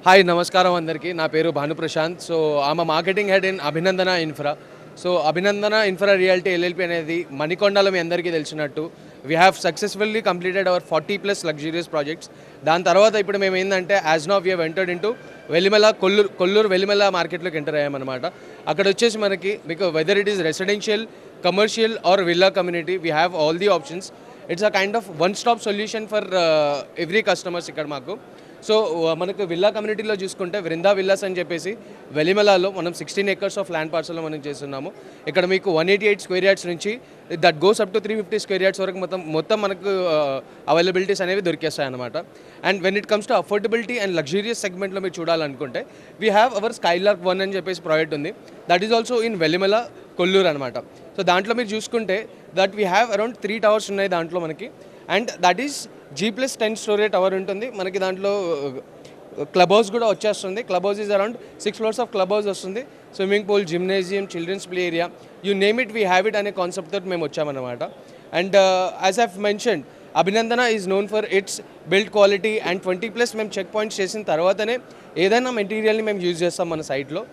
Hi నమస్కారం అందరికీ. నా పేరు భాను ప్రశాంత్. సో ఆమె marketing head in Abhinandana Infra. So Abhinandana Infra reality LLP అనేది మణికొండలో మీ అందరికీ తెలిసినట్టు we have successfully completed our 40+ luxurious projects. దాని తర్వాత ఇప్పుడు మేము ఏంటంటే as now we have entered into Velimela Kollur Velimela మార్కెట్లోకి ఎంటర్ అయ్యామన్నమాట. అక్కడ వచ్చేసి మనకి మీకు whether it is residential, commercial or villa community, we have all the options. It's a kind of one stop solution for every customers ఇక్కడ మాకు. సో మనకు villa కమ్యూనిటీలో చూసుకుంటే వృందా విల్లాస్ అని చెప్పేసి వెలిమలాలో మనం 16 acres ఆఫ్ ల్యాండ్ పార్సల్లో మనం చేస్తున్నాము. ఇక్కడ మీకు 188 స్క్వేర్ యార్డ్స్ నుంచి that goes up to 350 square yards వరకు మొత్తం మనకు అవైలబిలిటీస్ అనేవి దొరికేస్తాయి అనమాట. And when it comes to affordability and luxurious సెగ్మెంట్లో మీరు చూడాలనుకుంటే వీ హ్యావ్ అవర్ స్కైలార్క్ 1 అని చెప్పేసి ప్రాజెక్ట్ ఉంది. That is also in Velimala Kollur అనమాట. సో దాంట్లో మీరు చూసుకుంటే that we have around 3 towers ఉన్నాయి దాంట్లో మనకి. And that is G+10 storey tower ఉంటుంది మనకి. దాంట్లో క్లబ్ హౌస్ కూడా వచ్చేస్తుంది. Club house is around 6 floors of club house వస్తుంది. Swimming pool, gymnasium, children's play area, you name it we have it అనే కాన్సెప్ట్ తోటి మేము వచ్చామన్నమాట. And as I've mentioned, Abhinandana is known for it's build quality. And 20+ మేము check points చేసిన తర్వాతనే ఏదైనా మెటీరియల్ని మేము యూజ్ చేస్తాం మన సైట్లో.